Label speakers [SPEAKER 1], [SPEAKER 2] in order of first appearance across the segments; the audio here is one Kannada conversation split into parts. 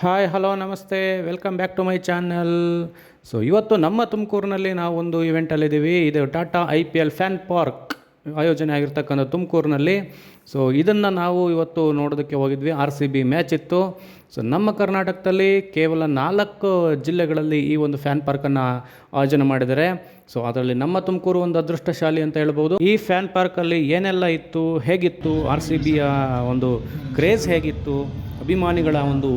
[SPEAKER 1] ಹಾಯ್ ಹಲೋ ನಮಸ್ತೆ welcome back to my channel. So ಇವತ್ತು ನಮ್ಮ ತುಮಕೂರಿನಲ್ಲಿ ನಾವು ಒಂದು ಇವೆಂಟಲ್ಲಿದ್ದೀವಿ. ಇದು ಟಾಟಾ IPL ಫ್ಯಾನ್ ಪಾರ್ಕ್ ಆಯೋಜನೆ ಆಗಿರ್ತಕ್ಕಂಥ ತುಮಕೂರಿನಲ್ಲಿ. ಸೊ ಇದನ್ನು ನಾವು ಇವತ್ತು ನೋಡೋದಕ್ಕೆ ಹೋಗಿದ್ವಿ. RCB ಮ್ಯಾಚ್ ಇತ್ತು. ಸೊ ನಮ್ಮ ಕರ್ನಾಟಕದಲ್ಲಿ ಕೇವಲ 4 ಜಿಲ್ಲೆಗಳಲ್ಲಿ ಈ ಒಂದು ಫ್ಯಾನ್ ಪಾರ್ಕನ್ನು ಆಯೋಜನೆ ಮಾಡಿದ್ದಾರೆ. ಸೊ ಅದರಲ್ಲಿ ನಮ್ಮ ತುಮಕೂರು ಒಂದು ಅದೃಷ್ಟಶಾಲಿ ಅಂತ ಹೇಳ್ಬೋದು. ಈ ಫ್ಯಾನ್ ಪಾರ್ಕಲ್ಲಿ ಏನೆಲ್ಲ ಇತ್ತು, ಹೇಗಿತ್ತು, RCBಯ ಒಂದು ಕ್ರೇಜ್ ಹೇಗಿತ್ತು, ಅಭಿಮಾನಿಗಳ ಒಂದು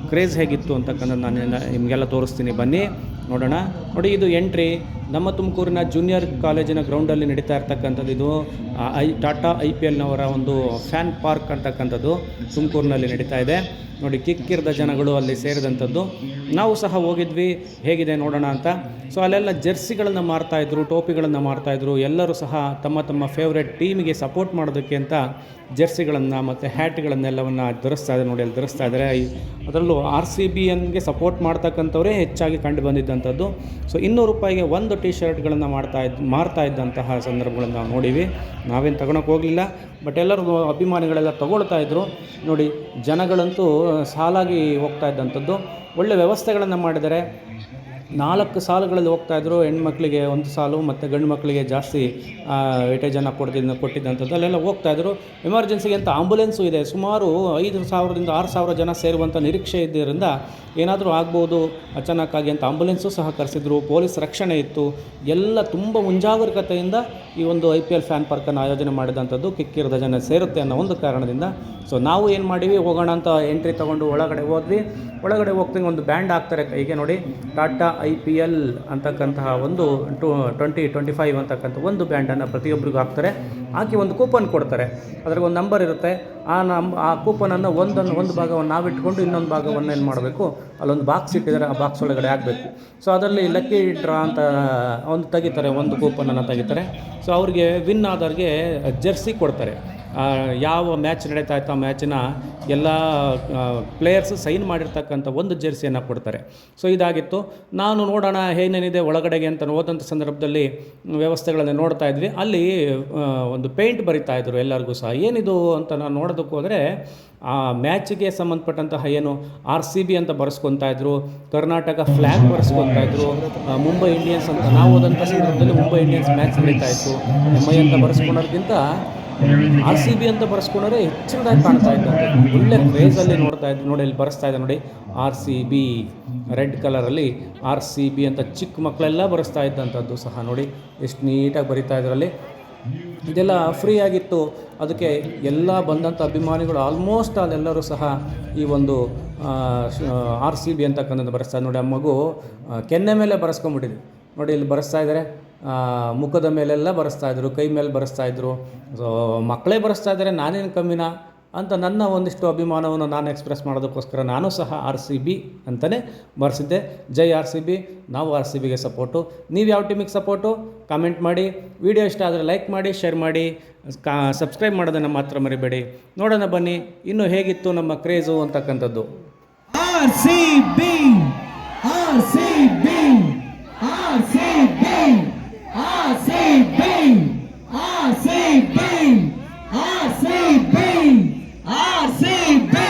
[SPEAKER 1] ಕ್ರೇಜ್ ಹೇಗಿತ್ತು ಅಂತಕ್ಕಂಥದ್ದು ನಾನು ನಿಮಗೆಲ್ಲ ತೋರಿಸ್ತೀನಿ, ಬನ್ನಿ ನೋಡೋಣ. ನೋಡಿ, ಇದು ಎಂಟ್ರಿ. ನಮ್ಮ ತುಮಕೂರಿನ ಜೂನಿಯರ್ ಕಾಲೇಜಿನ ಗ್ರೌಂಡಲ್ಲಿ ನಡೀತಾ ಇರ್ತಕ್ಕಂಥದ್ದು ಇದು ಟಾಟಾ IPLನವರ ಒಂದು ಫ್ಯಾನ್ ಪಾರ್ಕ್ ಅಂತಕ್ಕಂಥದ್ದು ತುಮಕೂರಿನಲ್ಲಿ ನಡೀತಾ ಇದೆ. ನೋಡಿ, ಕಿಕ್ಕಿರಿದ ಜನಗಳು ಅಲ್ಲಿ ಸೇರಿದಂಥದ್ದು. ನಾವು ಸಹ ಹೋಗಿದ್ವಿ, ಹೇಗಿದೆ ನೋಡೋಣ ಅಂತ. ಸೊ ಅಲ್ಲೆಲ್ಲ ಜೆರ್ಸಿಗಳನ್ನು ಮಾರ್ತಾಯಿದ್ರು, ಟೋಪಿಗಳನ್ನು ಮಾರ್ತಾಯಿದ್ರು. ಎಲ್ಲರೂ ಸಹ ತಮ್ಮ ತಮ್ಮ ಫೇವ್ರೆಟ್ ಟೀಮಿಗೆ ಸಪೋರ್ಟ್ ಮಾಡೋದಕ್ಕೆ ಅಂತ ಜೆರ್ಸಿಗಳನ್ನು ಮತ್ತು ಹ್ಯಾಟ್ಗಳನ್ನೆಲ್ಲವನ್ನು ಧರಿಸ್ತಾ ಇದ್ದಾರೆ. ನೋಡಿ, ಅಲ್ಲಿ ಧರಿಸ್ತಾ ಇದ್ದಾರೆ. ಅದರಲ್ಲೂ RCBಗೆ ಸಪೋರ್ಟ್ ಮಾಡ್ತಕ್ಕಂಥವರೇ ಹೆಚ್ಚಾಗಿ ಕಂಡು ಬಂದಿದ್ದಂಥದ್ದು. ಸೊ 200 ರೂಪಾಯಿಗೆ ಒಂದು ಟಿ ಶರ್ಟ್ಗಳನ್ನು ಮಾರ್ತಾ ಇದ್ದಂತಹ ಸಂದರ್ಭಗಳನ್ನು ನಾವು ನೋಡಿವಿ. ನಾವೇನು ತಗೊಳಕ್ಕೆ ಹೋಗಲಿಲ್ಲ, ಬಟ್ ಎಲ್ಲರೂ ಅಭಿಮಾನಿಗಳೆಲ್ಲ ತೊಗೊಳ್ತಾ ಇದ್ದರು. ನೋಡಿ, ಜನಗಳಂತೂ ಸಾಲಾಗಿ ಹೋಗ್ತಾ ಇದ್ದಂಥದ್ದು. ಒಳ್ಳೆ ವ್ಯವಸ್ಥೆಗಳನ್ನು ಮಾಡಿದ್ದಾರೆ. 4 ಸಾಲುಗಳಲ್ಲಿ ಹೋಗ್ತಾಯಿದ್ರು. ಹೆಣ್ಮಕ್ಳಿಗೆ ಒಂದು ಸಾಲು ಮತ್ತು ಗಂಡು ಮಕ್ಕಳಿಗೆ ಜಾಸ್ತಿ ವೇಟೇಜನ್ನು ಕೊಟ್ಟಿದ್ದಂಥದ್ದು. ಅಲ್ಲೆಲ್ಲ ಹೋಗ್ತಾಯಿದ್ರು. ಎಮರ್ಜೆನ್ಸಿಗೆ ಅಂತ ಆಂಬುಲೆನ್ಸು ಇದೆ. ಸುಮಾರು 5,000ರಿಂದ 6,000 ಜನ ಸೇರುವಂಥ ನಿರೀಕ್ಷೆ ಇದ್ದರಿಂದ ಏನಾದರೂ ಆಗ್ಬೋದು ಅಚಾನಕ್ಕಾಗಿ ಅಂತ ಆಂಬುಲೆನ್ಸು ಸಹ ಕರೆಸಿದ್ರು. ಪೊಲೀಸ್ ರಕ್ಷಣೆ ಇತ್ತು. ಎಲ್ಲ ತುಂಬ ಮುಂಜಾಗರೂಕತೆಯಿಂದ ಈ ಒಂದು IPL ಫ್ಯಾನ್ ಪಾರ್ಕನ್ನು ಆಯೋಜನೆ ಮಾಡಿದಂಥದ್ದು. ಕಿಕ್ಕಿರಿದ ಜನ ಸೇರುತ್ತೆ ಅನ್ನೋ ಒಂದು ಕಾರಣದಿಂದ. ಸೊ ನಾವು ಏನು ಮಾಡೀವಿ, ಹೋಗೋಣ ಅಂತ ಎಂಟ್ರಿ ತೊಗೊಂಡು ಒಳಗಡೆ ಹೋದ್ವಿ. ಒಳಗಡೆ ಹೋಗ್ತೀನಿ, ಒಂದು ಬ್ಯಾಂಡ್ ಹಾಕ್ತಾರೆ ಕೈಗೆ. ನೋಡಿ, ಟಾಟಾ IPL ಅಂತಕ್ಕಂತಹ ಒಂದು 2025 ಅಂತಕ್ಕಂಥ ಒಂದು ಬ್ಯಾಂಡನ್ನು ಪ್ರತಿಯೊಬ್ಬರಿಗೂ ಹಾಕ್ತಾರೆ. ಹಾಕಿ ಒಂದು ಕೂಪನ್ ಕೊಡ್ತಾರೆ. ಅದ್ರಾಗ ಒಂದು ನಂಬರ್ ಇರುತ್ತೆ. ಆ ಕೂಪನನ್ನು ಒಂದು ಭಾಗವನ್ನು ನಾವಿಟ್ಕೊಂಡು ಇನ್ನೊಂದು ಭಾಗವನ್ನು ಏನು ಮಾಡಬೇಕು, ಅಲ್ಲೊಂದು ಬಾಕ್ಸ್ ಇಟ್ಟಿದ್ದಾರೆ. ಆ ಬಾಕ್ಸ್ ಒಳಗಡೆ ಹಾಕಬೇಕು. ಸೊ ಅದರಲ್ಲಿ ಲಕ್ಕಿ ಡ್ರಾ ಅಂತ ಒಂದು ತೆಗಿತಾರೆ, ಒಂದು ಕೂಪನನ್ನು ತೆಗಿತಾರೆ. ಸೊ ಅವ್ರಿಗೆ ವಿನ್ ಆದವ್ರಿಗೆ ಜೆರ್ಸಿ ಕೊಡ್ತಾರೆ. ಯಾವ ಮ್ಯಾಚ್ ನಡೀತಾ ಇತ್ತು ಆ ಮ್ಯಾಚಿನ ಎಲ್ಲ ಪ್ಲೇಯರ್ಸು ಸೈನ್ ಮಾಡಿರ್ತಕ್ಕಂಥ ಒಂದು ಜೆರ್ಸಿಯನ್ನು ಕೊಡ್ತಾರೆ. ಸೊ ಇದಾಗಿತ್ತು. ನಾನು ನೋಡೋಣ ಏನೇನಿದೆ ಒಳಗಡೆಗೆ ಅಂತ ಹೋದಂಥ ಸಂದರ್ಭದಲ್ಲಿ ವ್ಯವಸ್ಥೆಗಳನ್ನು ನೋಡ್ತಾ ಇದ್ವಿ. ಅಲ್ಲಿ ಒಂದು ಪೇಂಟ್ ಬರಿತಾಯಿದ್ರು ಎಲ್ಲರಿಗೂ ಸಹ. ಏನಿದು ಅಂತ ನಾನು ನೋಡೋದಕ್ಕೆ ಹೋದರೆ, ಆ ಮ್ಯಾಚಿಗೆ ಸಂಬಂಧಪಟ್ಟಂತಹ ಏನು RCB ಅಂತ ಬರೆಸ್ಕೊತಾ ಇದ್ರು, ಕರ್ನಾಟಕ ಫ್ಲ್ಯಾಗ್ ಬರೆಸ್ಕೊತಾ ಇದ್ರು, ಮುಂಬೈ ಇಂಡಿಯನ್ಸ್ ಅಂತ ನಾವು ಹೋದಂಥ ಸಂದರ್ಭದಲ್ಲಿ ಮುಂಬೈ ಇಂಡಿಯನ್ಸ್ ಮ್ಯಾಚ್ ನಡೀತಾ ಇತ್ತು. MI ಅಂತ ಬರೆಸ್ಕೊಳೋದಕ್ಕಿಂತ RCB ಅಂತ ಬರೆಸ್ಕೊಂಡ್ರೆ ಹೆಚ್ಚಿನದಾಗಿ ಕಾಣ್ತಾ ಇದ್ದಂತೆ. ಒಳ್ಳೆ ಕ್ರೇಜಲ್ಲಿ ನೋಡ್ತಾ ಇದ್ವಿ. ನೋಡಿ, ಇಲ್ಲಿ ಬರೆಸ್ತಾ ಇದೆ ನೋಡಿ, RCB ರೆಡ್ ಕಲರಲ್ಲಿ RCB ಅಂತ ಚಿಕ್ಕ ಮಕ್ಕಳೆಲ್ಲ ಬರೆಸ್ತಾ ಇದ್ದಂಥದ್ದು ಸಹ ನೋಡಿ, ಎಷ್ಟು ನೀಟಾಗಿ ಬರಿತಾ ಇದ್ರಲ್ಲಿ. ಇದೆಲ್ಲ ಫ್ರೀ ಆಗಿತ್ತು. ಅದಕ್ಕೆ ಎಲ್ಲ ಬಂದಂಥ ಅಭಿಮಾನಿಗಳು ಆಲ್ಮೋಸ್ಟ್ ಅಲ್ಲೆಲ್ಲರೂ ಸಹ ಈ ಒಂದು RCB ಅಂತಕ್ಕಂಥದ್ದು ಬರೆಸ್ತಾ ನೋಡಿ. ಆ ಮಗು ಕೆನ್ನೆ ಮೇಲೆ ಬರೆಸ್ಕೊಂಡ್ಬಿಟ್ಟಿದೆ ನೋಡಿ, ಇಲ್ಲಿ ಬರೆಸ್ತಾ ಇದ್ದಾರೆ. ಮುಖದ ಮೇಲೆಲ್ಲ ಬರೆಸ್ತಾಯಿದ್ರು, ಕೈ ಮೇಲೆ ಬರೆಸ್ತಾಯಿದ್ರು. ಸೊ ಮಕ್ಕಳೇ ಬರೆಸ್ತಾ ಇದ್ದಾರೆ, ನಾನೇನು ಕಮ್ಮಿನಾ ಅಂತ ನನ್ನ ಒಂದಿಷ್ಟು ಅಭಿಮಾನವನ್ನು ನಾನು ಎಕ್ಸ್ಪ್ರೆಸ್ ಮಾಡೋದಕ್ಕೋಸ್ಕರ ನಾನು ಸಹ RCB ಅಂತಲೇ ಬರೆಸಿದ್ದೆ. ಜೈ RCB. ನಾವು RCBಗೆ ಸಪೋರ್ಟು. ನೀವು ಯಾವ ಟೀಮಿಗೆ ಸಪೋರ್ಟು ಕಾಮೆಂಟ್ ಮಾಡಿ. ವಿಡಿಯೋ ಇಷ್ಟ ಆದರೆ ಲೈಕ್ ಮಾಡಿ, ಶೇರ್ ಮಾಡಿ, ಸಬ್ಸ್ಕ್ರೈಬ್ ಮಾಡೋದನ್ನು ಮಾತ್ರ ಮರಿಬೇಡಿ. ನೋಡೋಣ ಬನ್ನಿ ಇನ್ನೂ ಹೇಗಿತ್ತು ನಮ್ಮ ಕ್ರೇಜು ಅಂತಕ್ಕಂಥದ್ದು.
[SPEAKER 2] RCB RCB RCB RCB RCB RCB RCB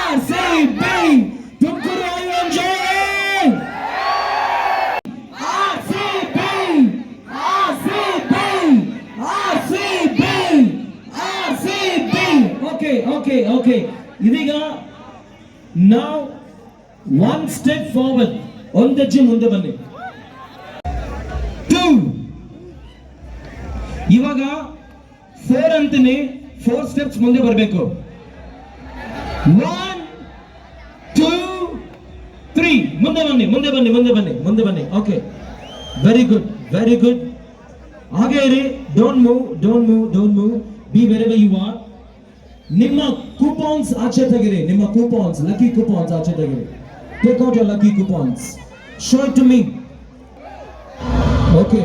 [SPEAKER 2] RCB Tumakuru ಆಯೋಜನೆ RCB RCB RCB RCB. Okay. ಇದೀಗ ನಾವು one step forward. ಒಂದು ಹೆಜ್ಜೆ ಮುಂದೆ ಬನ್ನಿ. ಇವಾಗ 4 ಅಂತೀನಿ, 4 ಸ್ಟೆಪ್ಸ್ ಮುಂದೆ ಬರಬೇಕು. 1 2 3 ಮುಂದೆ ಬನ್ನಿ. Okay, very good. ಹಾಗೆ ಇರಿ. Don't move. Be wherever you are. ನಿಮ್ಮ ಕೂಪನ್ಸ್ ಆಚೆ ತೆಗಿರಿ. ಲಕ್ಕಿ ಕೂಪನ್ಸ್ ಆಚೆ ತೆಗಿರಿ. Take out your lucky coupons. Show it to me. Okay.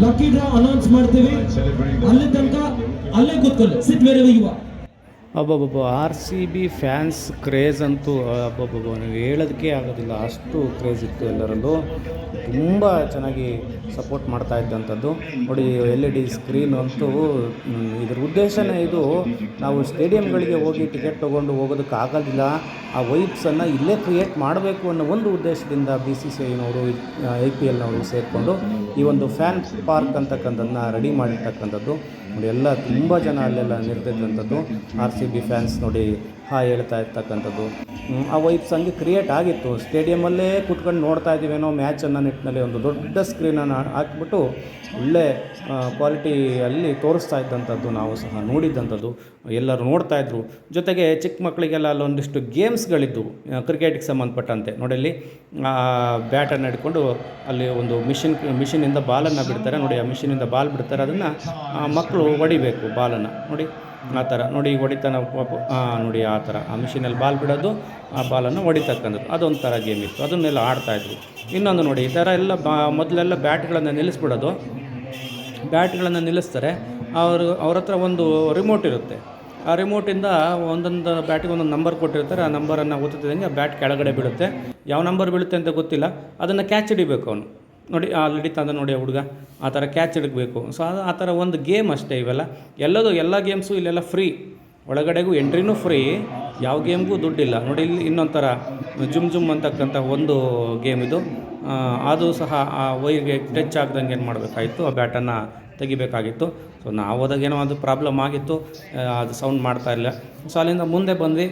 [SPEAKER 2] Lucky draw announce ಮಾಡ್ತೀವಿ. ಅಲ್ಲಿ ತನಕ ಅಲ್ಲೇ ಕೂತ್ಕೊಳ್ಳಿ. Sit wherever you are.
[SPEAKER 1] ಅಬ್ಬಬ್ಬಬ್ಬ R C B fans craze ಅಂತೂ ಅಬ್ಬಬ್ಬಬ್ಬ ನೀವು ಹೇಳೋದಕ್ಕೆ ಆಗೋದಿಲ್ಲ, ಅಷ್ಟು ಕ್ರೇಜ್ ಇತ್ತು ಎಲ್ಲರಲ್ಲೂ. ತುಂಬ ಚೆನ್ನಾಗಿ ಸಪೋರ್ಟ್ ಮಾಡ್ತಾ ಇದ್ದಂಥದ್ದು ನೋಡಿ. LED ಸ್ಕ್ರೀನ್ ಅಂತೂ ಇದ್ರ ಉದ್ದೇಶನೇ ಇದು, ನಾವು ಸ್ಟೇಡಿಯಂಗಳಿಗೆ ಹೋಗಿ ಟಿಕೆಟ್ ತೊಗೊಂಡು ಹೋಗೋದಕ್ಕಾಗೋದಿಲ್ಲ, ಆ ವೈಬ್ಸನ್ನು ಇಲ್ಲೇ ಕ್ರಿಯೇಟ್ ಮಾಡಬೇಕು ಅನ್ನೋ ಒಂದು ಉದ್ದೇಶದಿಂದ BCCIನವರು IPLನವರು ಸೇರಿಕೊಂಡು ಈ ಒಂದು ಫ್ಯಾನ್ ಪಾರ್ಕ್ ಅಂತಕ್ಕಂಥದ್ದನ್ನ ರೆಡಿ ಮಾಡಿರ್ತಕ್ಕಂಥದ್ದು ನೋಡಿ. ಎಲ್ಲ ತುಂಬ ಜನ ಅಲ್ಲೆಲ್ಲ ನಿಂತಿದ್ದಂಥದ್ದು RCB ಫ್ಯಾನ್ಸ್ ನೋಡಿ ಹಾಯ್ ಹೇಳ್ತಾ ಇರ್ತಕ್ಕಂಥದ್ದು. ಆ ವೈಬ್ಸ್ ಹಂಗೆ ಕ್ರಿಯೇಟ್ ಆಗಿತ್ತು. ಸ್ಟೇಡಿಯಮಲ್ಲೇ ಕೂತ್ಕೊಂಡು ನೋಡ್ತಾ ಇದ್ದೀವೇನೋ ಮ್ಯಾಚನ್ನು ನಿಟ್ಟಿನಲ್ಲಿ ಒಂದು ದೊಡ್ಡ ಸ್ಕ್ರೀನನ್ನು ಹಾಕ್ಬಿಟ್ಟು ಒಳ್ಳೆ ಕ್ವಾಲಿಟಿಯಲ್ಲಿ ತೋರಿಸ್ತಾ ಇದ್ದಂಥದ್ದು ನಾವು ಸಹ ನೋಡಿದ್ದಂಥದ್ದು, ಎಲ್ಲರೂ ನೋಡ್ತಾಯಿದ್ರು. ಜೊತೆಗೆ ಚಿಕ್ಕ ಮಕ್ಕಳಿಗೆಲ್ಲ ಅಲ್ಲೊಂದಿಷ್ಟು ಗೇಮ್ಸ್ಗಳಿದ್ದು ಕ್ರಿಕೆಟಿಗೆ ಸಂಬಂಧಪಟ್ಟಂತೆ ನೋಡಿ. ಅಲ್ಲಿ ಬ್ಯಾಟನ್ನು ಹಿಡ್ಕೊಂಡು ಅಲ್ಲಿ ಒಂದು ಮಿಷಿನಿಂದ ಬಾಲನ್ನು ಬಿಡ್ತಾರೆ ನೋಡಿ. ಆ ಮಿಷಿನಿಂದ ಬಾಲ್ ಬಿಡ್ತಾರೆ, ಅದನ್ನು ಮಕ್ಕಳು ಹೊಡಿಬೇಕು ಬಾಲನ್ನು ನೋಡಿ. ಆ ಥರ ನೋಡಿ ಹೊಡಿತಾನೆ ನೋಡಿ, ಆ ಥರ ಆ ಮಿಷಿನಲ್ಲಿ ಬಾಲ್ ಬಿಡೋದು, ಆ ಬಾಲನ್ನು ಹೊಡಿತಕ್ಕಂಥದ್ದು, ಅದೊಂಥರ ಗೇಮ್ ಇತ್ತು. ಅದನ್ನೆಲ್ಲ ಆಡ್ತಾಯಿದ್ರು. ಇನ್ನೊಂದು ನೋಡಿ, ಈ ಥರ ಎಲ್ಲ ಮೊದಲೆಲ್ಲ ಬ್ಯಾಟ್ಗಳನ್ನು ನಿಲ್ಲಿಸ್ಬಿಡೋದು. ಬ್ಯಾಟ್ಗಳನ್ನು ನಿಲ್ಲಿಸ್ತಾರೆ, ಅವ್ರ ಹತ್ರ ಒಂದು ರಿಮೋಟ್ ಇರುತ್ತೆ. ಆ ರಿಮೋಟಿಂದ ಒಂದೊಂದು ಬ್ಯಾಟಿಗೆ ಒಂದೊಂದು ನಂಬರ್ ಕೊಟ್ಟಿರ್ತಾರೆ. ಆ ನಂಬರನ್ನು ಒತ್ತುತ್ತಿದ್ದಂಗೆ ಆ ಬ್ಯಾಟ್ ಕೆಳಗಡೆ ಬೀಳುತ್ತೆ. ಯಾವ ನಂಬರ್ ಬೀಳುತ್ತೆ ಅಂತ ಗೊತ್ತಿಲ್ಲ, ಅದನ್ನು ಕ್ಯಾಚ್ ಹಿಡಿಬೇಕು ಅವನು ನೋಡಿ. ಅಲ್ಲಿ ಹಿಡಿತಂದ ನೋಡಿ ಹುಡುಗ, ಆ ಥರ ಕ್ಯಾಚ್ ಹಿಡಬೇಕು. ಸೊ ಆ ಥರ ಒಂದು ಗೇಮ್ ಅಷ್ಟೇ ಇವೆಲ್ಲ. ಎಲ್ಲ ಗೇಮ್ಸು ಇಲ್ಲೆಲ್ಲ ಫ್ರೀ, ಒಳಗಡೆಗೂ ಎಂಟ್ರಿನೂ ಫ್ರೀ, ಯಾವ ಗೇಮ್ಗೂ ದುಡ್ಡಿಲ್ಲ ನೋಡಿ. ಇಲ್ಲಿ ಇನ್ನೊಂಥರ ಜುಮ್ ಅಂತಕ್ಕಂಥ ಒಂದು ಗೇಮ್ ಇದು. ಅದು ಸಹ ಆ ವೈರ್ಗೆ ಟಚ್ ಆಗ್ದಂಗೆ ಏನು ಮಾಡಬೇಕಾಗಿತ್ತು, ಆ ಬ್ಯಾಟನ್ನು ತೆಗಿಬೇಕಾಗಿತ್ತು. ಸೊ ನಾವು ಹೋದಾಗ ಏನೋ ಅದು ಪ್ರಾಬ್ಲಮ್ ಆಗಿತ್ತು, ಅದು ಸೌಂಡ್ ಮಾಡ್ತಾ ಇಲ್ಲ. ಸೊ ಅಲ್ಲಿಂದ ಮುಂದೆ ಬಂದ್ವಿ.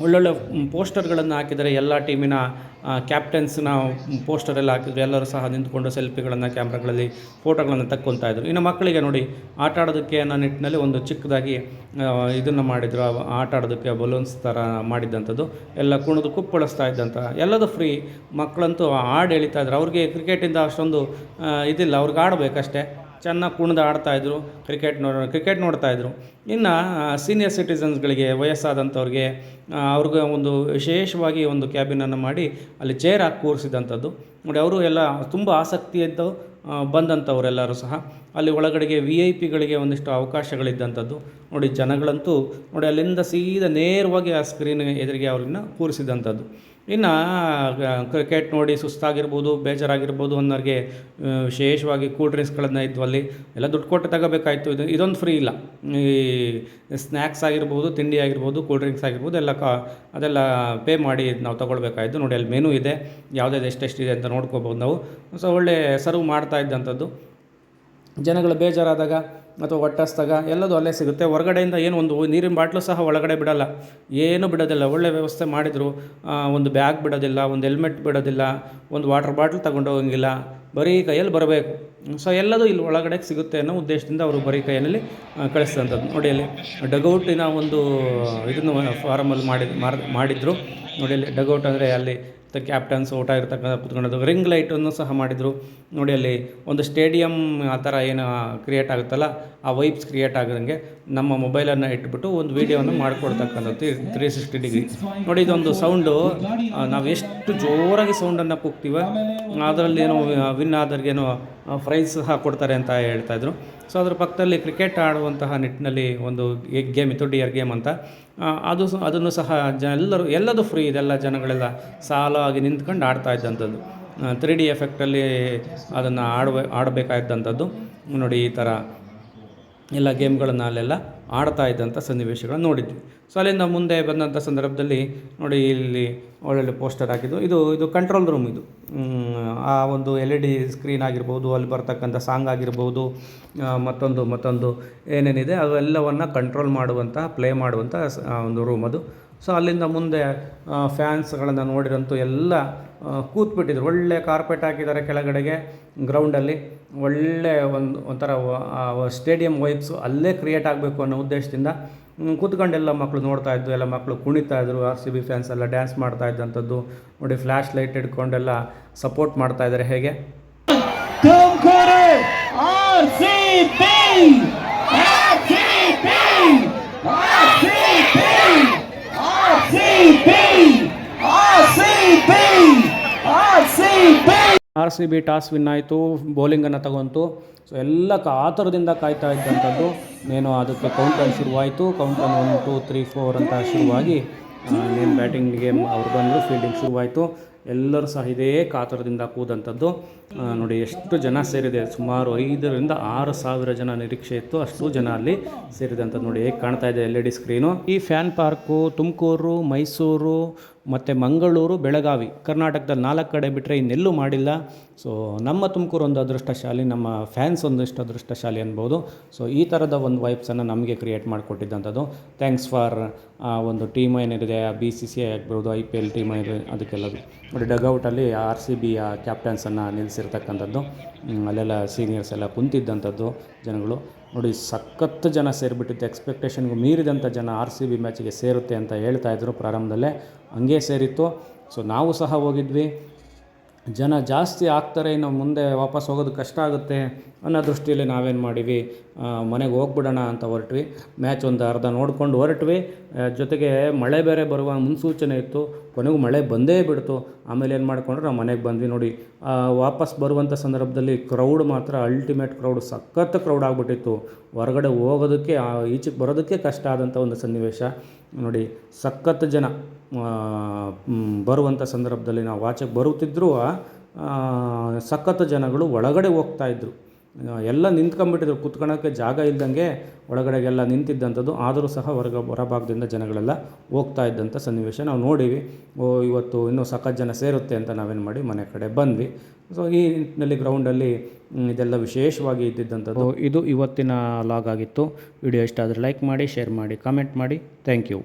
[SPEAKER 1] ಒಳ್ಳೊಳ್ಳೆ ಪೋಸ್ಟರ್ಗಳನ್ನು ಹಾಕಿದರೆ, ಎಲ್ಲ ಟೀಮಿನ ಕ್ಯಾಪ್ಟನ್ಸ್ನ ಪೋಸ್ಟರೆಲ್ಲ ಹಾಕಿದ್ರು. ಎಲ್ಲರೂ ಸಹ ನಿಂತ್ಕೊಂಡು ಸೆಲ್ಫಿಗಳನ್ನು ಕ್ಯಾಮ್ರಾಗಳಲ್ಲಿ ಫೋಟೋಗಳನ್ನು ತಕ್ಕೊತಾ ಇದ್ರು. ಇನ್ನು ಮಕ್ಕಳಿಗೆ ನೋಡಿ ಆಟ ಆಡೋದಕ್ಕೆ ಅನ್ನೋ ನಿಟ್ಟಿನಲ್ಲಿ ಒಂದು ಚಿಕ್ಕದಾಗಿ ಇದನ್ನು ಮಾಡಿದರು. ಆಟ ಆಡೋದಕ್ಕೆ ಬಲೂನ್ಸ್ ಥರ ಮಾಡಿದ್ದಂಥದ್ದು, ಎಲ್ಲ ಕುಣಿದು ಕುಪ್ಪಳಿಸ್ತಾ ಇದ್ದಂಥ, ಎಲ್ಲದು ಫ್ರೀ. ಮಕ್ಕಳಂತೂ ಹಾಡು ಎಳಿತಾ ಇದ್ರು. ಅವ್ರಿಗೆ ಕ್ರಿಕೆಟಿಂದ ಅಷ್ಟೊಂದು ಇದಿಲ್ಲ, ಅವ್ರಿಗೆ ಆಡಬೇಕಷ್ಟೇ. ಚೆನ್ನಾಗಿ ಕುಣಿದು ಆಡ್ತಾಯಿದ್ರು, ಕ್ರಿಕೆಟ್ ನೋಡ್ತಾಯಿದ್ರು. ಇನ್ನು ಸೀನಿಯರ್ ಸಿಟಿಸನ್ಸ್ಗಳಿಗೆ, ವಯಸ್ಸಾದಂಥವ್ರಿಗೆ, ಅವ್ರಿಗೆ ಒಂದು ವಿಶೇಷವಾಗಿ ಒಂದು ಕ್ಯಾಬಿನನ್ನು ಮಾಡಿ ಅಲ್ಲಿ ಚೇರ್ ಹಾಕಿ ಕೂರಿಸಿದಂಥದ್ದು ನೋಡಿ. ಅವರು ಎಲ್ಲ ತುಂಬ ಆಸಕ್ತಿಯಿಂದ ಬಂದಂಥವರೆಲ್ಲರೂ ಸಹ ಅಲ್ಲಿ ಒಳಗಡೆಗೆ VIP ಗಳಿಗೆ ಒಂದಿಷ್ಟು ಅವಕಾಶಗಳಿದ್ದಂಥದ್ದು ನೋಡಿ. ಜನಗಳಂತೂ ನೋಡಿ ಅಲ್ಲಿಂದ ಸೀದಾ ನೇರವಾಗಿ ಆ ಸ್ಕ್ರೀನ್ ಎದುರಿಗೆ ಅವ್ರನ್ನ ಕೂರಿಸಿದಂಥದ್ದು. ಇನ್ನು ಕ್ರಿಕೆಟ್ ನೋಡಿ ಸುಸ್ತಾಗಿರ್ಬೋದು, ಬೇಜಾರಾಗಿರ್ಬೋದು ಅನ್ನೋರಿಗೆ ವಿಶೇಷವಾಗಿ ಕೂಲ್ ಡ್ರಿಂಕ್ಸ್ಗಳನ್ನು ಇದ್ವು. ಅಲ್ಲಿ ಎಲ್ಲ ದುಡ್ಡು ಕೊಟ್ಟು ತಗೋಬೇಕಾಯ್ತು. ಇದೊಂದು ಫ್ರೀ ಇಲ್ಲ. ಈ ಸ್ನ್ಯಾಕ್ಸ್ ಆಗಿರ್ಬೋದು, ತಿಂಡಿ ಆಗಿರ್ಬೋದು, ಕೂಲ್ ಡ್ರಿಂಕ್ಸ್ ಆಗಿರ್ಬೋದು, ಅದೆಲ್ಲ ಪೇ ಮಾಡಿ ನಾವು ತೊಗೊಳ್ಬೇಕಾಯ್ತು ನೋಡಿ. ಅಲ್ಲಿ ಮೆನು ಇದೆ, ಯಾವುದ್ಯಾವ್ದು ಎಷ್ಟೆಷ್ಟಿದೆ ಅಂತ ನೋಡ್ಕೋಬೋದು ನಾವು. ಸೊ ಒಳ್ಳೆ ಸರ್ವ್ ಮಾಡ್ತಾ ಇದ್ದಂಥದ್ದು. ಜನಗಳು ಬೇಜಾರಾದಾಗ ಅಥವಾ ಹೊಟ್ಟೆಸ್ದಾಗ ಎಲ್ಲದೂ ಅಲ್ಲೇ ಸಿಗುತ್ತೆ. ಹೊರಗಡೆಯಿಂದ ಏನು ಒಂದು ನೀರಿನ ಬಾಟ್ಲು ಸಹ ಒಳಗಡೆ ಬಿಡೋಲ್ಲ, ಏನೂ ಬಿಡೋದಿಲ್ಲ. ಒಳ್ಳೆ ವ್ಯವಸ್ಥೆ ಮಾಡಿದರು. ಒಂದು ಬ್ಯಾಗ್ ಬಿಡೋದಿಲ್ಲ, ಒಂದು ಹೆಲ್ಮೆಟ್ ಬಿಡೋದಿಲ್ಲ, ಒಂದು ವಾಟರ್ ಬಾಟ್ಲ್ ತಗೊಂಡು ಹೋಗಂಗಿಲ್ಲ, ಬರೀ ಕೈಯಲ್ಲಿ ಬರಬೇಕು. ಸೊ ಎಲ್ಲದೂ ಇಲ್ಲಿ ಒಳಗಡೆ ಸಿಗುತ್ತೆ ಅನ್ನೋ ಉದ್ದೇಶದಿಂದ ಅವರು ಬರೀ ಕೈಯಲ್ಲಿ ಕಳಿಸಿದಂಥದ್ದು ನೋಡಿ. ಅಲ್ಲಿ ಡಗೌಟಿನ ಒಂದು ಇದನ್ನು ಫಾರಮಲ್ಲಿ ಮಾಡಿದರು ನೋಡಿ. ಅಲ್ಲಿ ಡಗೌಟ್ ಅಂದರೆ ಅಲ್ಲಿ ಕ್ಯಾಪ್ಟನ್ಸ್ ಊಟ ಇರ್ತಕ್ಕಂಥ ಕುತ್ಕೊಳ್ಳೋದು. ರಿಂಗ್ ಲೈಟನ್ನು ಸಹ ಮಾಡಿದರು ನೋಡಿ. ಅಲ್ಲಿ ಒಂದು ಸ್ಟೇಡಿಯಂ ಆ ಥರ ಏನು ಕ್ರಿಯೇಟ್ ಆಗುತ್ತಲ್ಲ, ಆ ವೈಬ್ಸ್ ಕ್ರಿಯೇಟ್ ಆಗದಂಗೆ ನಮ್ಮ ಮೊಬೈಲನ್ನು ಇಟ್ಬಿಟ್ಟು ಒಂದು ವೀಡಿಯೋವನ್ನು ಮಾಡಿಕೊಡ್ತಕ್ಕಂಥದ್ದು 360 ಡಿಗ್ರಿ ನೋಡಿ. ಇದೊಂದು ಸೌಂಡು, ನಾವು ಎಷ್ಟು ಜೋರಾಗಿ ಸೌಂಡನ್ನು ಕೂಗ್ತೀವೋ ಅದರಲ್ಲಿ ಏನೋ ವಿನ್ ಆದವ್ರಿಗೇನೋ ಪ್ರೈಸ್ ಸಹ ಕೊಡ್ತಾರೆ ಅಂತ ಹೇಳ್ತಾಯಿದ್ರು. ಸೊ ಅದ್ರ ಪಕ್ಕದಲ್ಲಿ ಕ್ರಿಕೆಟ್ ಆಡುವಂತಹ ನಿಟ್ಟಿನಲ್ಲಿ ಒಂದು ಗೇಮ್ ಇತ್ತು, ಡಿಯರ್ ಗೇಮ್ ಅಂತ. ಅದನ್ನು ಸಹ ಎಲ್ಲದೂ ಫ್ರೀ. ಇದೆಲ್ಲ ಜನಗಳೆಲ್ಲ ಸಾಲಾಗಿ ನಿಂತ್ಕೊಂಡು ಆಡ್ತಾ ಇದ್ದಂಥದ್ದು. 3D ಎಫೆಕ್ಟಲ್ಲಿ ಅದನ್ನು ಆಡಬೇಕಾದಂಥದ್ದು ನೋಡಿ. ಈ ಥರ ಎಲ್ಲ ಗೇಮ್ಗಳನ್ನು ಅಲ್ಲೆಲ್ಲ ಆಡ್ತಾ ಇದ್ದಂಥ ಸನ್ನಿವೇಶಗಳನ್ನು ನೋಡಿದ್ವಿ. ಸೊ ಅಲ್ಲಿಂದ ಮುಂದೆ ಬಂದಂಥ ಸಂದರ್ಭದಲ್ಲಿ ನೋಡಿ, ಇಲ್ಲಿ ಒಳ್ಳೊಳ್ಳೆ ಪೋಸ್ಟರ್ ಹಾಕಿದ್ದು. ಇದು ಕಂಟ್ರೋಲ್ ರೂಮ್. ಇದು ಆ ಒಂದು LED ಸ್ಕ್ರೀನ್ ಆಗಿರ್ಬೋದು, ಅಲ್ಲಿ ಬರ್ತಕ್ಕಂಥ ಸಾಂಗ್ ಆಗಿರ್ಬೋದು, ಮತ್ತೊಂದು ಏನೇನಿದೆ ಅವೆಲ್ಲವನ್ನು ಕಂಟ್ರೋಲ್ ಮಾಡುವಂಥ, ಪ್ಲೇ ಮಾಡುವಂಥ ಒಂದು ರೂಮ್ ಅದು. ಸೊ ಅಲ್ಲಿಂದ ಮುಂದೆ ಫ್ಯಾನ್ಸ್ಗಳನ್ನು ನೋಡಿರಂತೂ ಎಲ್ಲ ಕೂತ್ಬಿಟ್ಟಿದ್ರು. ಒಳ್ಳೆ ಕಾರ್ಪೆಟ್ ಹಾಕಿದ್ದಾರೆ ಕೆಳಗಡೆಗೆ ಗ್ರೌಂಡಲ್ಲಿ. ಒಳ್ಳೆ ಒಂಥರ ಸ್ಟೇಡಿಯಂ ವೈಬ್ಸು ಅಲ್ಲೇ ಕ್ರಿಯೇಟ್ ಆಗಬೇಕು ಅನ್ನೋ ಉದ್ದೇಶದಿಂದ ಕೂತ್ಕೊಂಡೆಲ್ಲ ಮಕ್ಕಳು ನೋಡ್ತಾಯಿದ್ದು. ಎಲ್ಲ ಮಕ್ಕಳು ಕುಣಿತಾಯಿದ್ರು. RCB ಫ್ಯಾನ್ಸ್ ಎಲ್ಲ ಡ್ಯಾನ್ಸ್ ಮಾಡ್ತಾ ಇದ್ದಂಥದ್ದು ನೋಡಿ. ಫ್ಲ್ಯಾಶ್ ಲೈಟ್ ಹಿಡ್ಕೊಂಡೆಲ್ಲ ಸಪೋರ್ಟ್ ಮಾಡ್ತಾಯಿದ್ದಾರೆ. ಹೇಗೆ RCB ಟಾಸ್ ವಿನ್ ಆಯಿತು, ಬೌಲಿಂಗನ್ನು ತಗೊಂತು. ಸೊ ಎಲ್ಲ ಕಾತರದಿಂದ ಕಾಯ್ತಾ ಇದ್ದಂಥದ್ದು. ನೇನು ಅದಕ್ಕೆ ಕೌಂಟನ್ ಶುರುವಾಯಿತು. ಕೌಂಟನ್ 1 2 3 4 ಅಂತ ಶುರುವಾಗಿ ನೇನು ಬ್ಯಾಟಿಂಗಿಗೆ ಅವ್ರು ಬಂದರು, ಫೀಲ್ಡಿಂಗ್ ಶುರುವಾಯಿತು. ಎಲ್ಲರೂ ಸಹ ಇದೇ ಕಾತರದಿಂದ ಕೂದಂಥದ್ದು. ನೋಡಿ ಎಷ್ಟು ಜನ ಸೇರಿದೆ, ಸುಮಾರು 5 ರಿಂದ 6 ಸಾವಿರ ಜನ ನಿರೀಕ್ಷೆ ಇತ್ತು, ಅಷ್ಟು ಜನ ಅಲ್ಲಿ ಸೇರಿದಂಥದ್ದು. ನೋಡಿ ಹೇಗೆ ಕಾಣ್ತಾ ಇದೆ LED ಸ್ಕ್ರೀನು. ಈ ಫ್ಯಾನ್ ಪಾರ್ಕು ತುಮಕೂರು, ಮೈಸೂರು ಮತ್ತು ಮಂಗಳೂರು, ಬೆಳಗಾವಿ, ಕರ್ನಾಟಕದಲ್ಲಿ 4 ಕಡೆ ಬಿಟ್ಟರೆ ಇನ್ನೆಲ್ಲೂ ಮಾಡಿಲ್ಲ. ಸೊ ನಮ್ಮ ತುಮಕೂರು ಒಂದು ಅದೃಷ್ಟಶಾಲಿ, ನಮ್ಮ ಫ್ಯಾನ್ಸ್ ಒಂದಿಷ್ಟು ಅದೃಷ್ಟಶಾಲಿ ಅನ್ಬೋದು. ಸೊ ಈ ಥರದ ಒಂದು ವೈಬ್ಸನ್ನು ನಮಗೆ ಕ್ರಿಯೇಟ್ ಮಾಡಿಕೊಟ್ಟಿದ್ದಂಥದ್ದು. ಥ್ಯಾಂಕ್ಸ್ ಫಾರ್ ಒಂದು ಟೀಮ್ ಏನಿದೆ, BCCI ಆಗ್ಬೋದು, IPL ಟೀಮ್ ಏನಿದೆ ಅದಕ್ಕೆಲ್ಲ. ನೋಡಿ ಡಗೌಟಲ್ಲಿ RCBಯ ಕ್ಯಾಪ್ಟನ್ಸನ್ನು ನಿಲ್ಲಿಸಿರ್ತಕ್ಕಂಥದ್ದು. ಅಲ್ಲೆಲ್ಲ ಸೀನಿಯರ್ಸ್ ಎಲ್ಲ ಕುಂತಿದ್ದಂಥದ್ದು ಜನಗಳು. ನೋಡಿ ಸಖತ್ತು ಜನ ಸೇರಿಬಿಟ್ಟಿತ್ತು, ಎಕ್ಸ್ಪೆಕ್ಟೇಷನ್ಗೂ ಮೀರಿದಂಥ ಜನ RCB ಮ್ಯಾಚಿಗೆ ಸೇರುತ್ತೆ ಅಂತ ಹೇಳ್ತಾಯಿದ್ರು ಪ್ರಾರಂಭದಲ್ಲೇ. ಹಂಗೆ ಸೇರಿತ್ತು. ಸೊ ನಾವು ಸಹ ಹೋಗಿದ್ವಿ. ಜನ ಜಾಸ್ತಿ ಆಗ್ತಾರೆ, ಇನ್ನು ಮುಂದೆ ವಾಪಸ್ ಹೋಗೋದು ಕಷ್ಟ ಆಗುತ್ತೆ ಅನ್ನೋ ದೃಷ್ಟಿಯಲ್ಲಿ ನಾವೇನು ಮಾಡೀವಿ, ಮನೆಗೆ ಹೋಗ್ಬಿಡೋಣ ಅಂತ ಹೊರಟ್ವಿ. ಮ್ಯಾಚ್ ಒಂದು ಅರ್ಧ ನೋಡ್ಕೊಂಡು ಹೊರಟ್ವಿ. ಜೊತೆಗೆ ಮಳೆ ಬೇರೆ ಬರುವ ಮುನ್ಸೂಚನೆ ಇತ್ತು. ಕೊನೆಗೂ ಮಳೆ ಬಂದೇ ಬಿಡ್ತು. ಆಮೇಲೆ ಏನು ಮಾಡ್ಕೊಂಡ್ರೆ ನಾವು ಮನೆಗೆ ಬಂದ್ವಿ. ನೋಡಿ ವಾಪಸ್ ಬರುವಂಥ ಸಂದರ್ಭದಲ್ಲಿ ಕ್ರೌಡ್ ಮಾತ್ರ ಅಲ್ಟಿಮೇಟ್ ಕ್ರೌಡ್, ಸಖತ್ ಕ್ರೌಡ್ ಆಗಿಬಿಟ್ಟಿತ್ತು. ಹೊರಗಡೆ ಹೋಗೋದಕ್ಕೆ, ಈಚೆಗೆ ಬರೋದಕ್ಕೆ ಕಷ್ಟ ಆದಂಥ ಒಂದು ಸನ್ನಿವೇಶ. ನೋಡಿ ಸಖತ್ ಜನ ಬರುವಂಥ ಸಂದರ್ಭದಲ್ಲಿ ನಾವು ಆಚೆಗೆ ಬರುತ್ತಿದ್ದರೂ ಸಖತ್ ಜನಗಳು ಒಳಗಡೆ ಹೋಗ್ತಾಯಿದ್ರು. ಎಲ್ಲ ನಿಂತ್ಕೊಂಡ್ಬಿಟ್ಟಿದ್ರು, ಕುತ್ಕೊಳ್ಳೋಕ್ಕೆ ಜಾಗ ಇಲ್ದಂಗೆ ಒಳಗಡೆಗೆಲ್ಲ ನಿಂತಿದ್ದಂಥದ್ದು. ಆದರೂ ಸಹ ಹೊರಭಾಗದಿಂದ ಜನಗಳೆಲ್ಲ ಹೋಗ್ತಾ ಇದ್ದಂಥ ಸನ್ನಿವೇಶ ನಾವು ನೋಡೀವಿ. ಇವತ್ತು ಇನ್ನೂ ಸಖತ್ ಜನ ಸೇರುತ್ತೆ ಅಂತ ನಾವೇನು ಮಾಡಿ ಮನೆ ಕಡೆ ಬಂದ್ವಿ. ಸೊ ಈ ನಿಟ್ಟಿನಲ್ಲಿ ಗ್ರೌಂಡಲ್ಲಿ ಇದೆಲ್ಲ ವಿಶೇಷವಾಗಿ ಇದ್ದಿದ್ದಂಥದ್ದು. ಇದು ಇವತ್ತಿನ ಲಾಗ್ ಆಗಿತ್ತು. ವಿಡಿಯೋ ಇಷ್ಟ ಆದರೆ ಲೈಕ್ ಮಾಡಿ, ಶೇರ್ ಮಾಡಿ, ಕಾಮೆಂಟ್ ಮಾಡಿ. Thank you.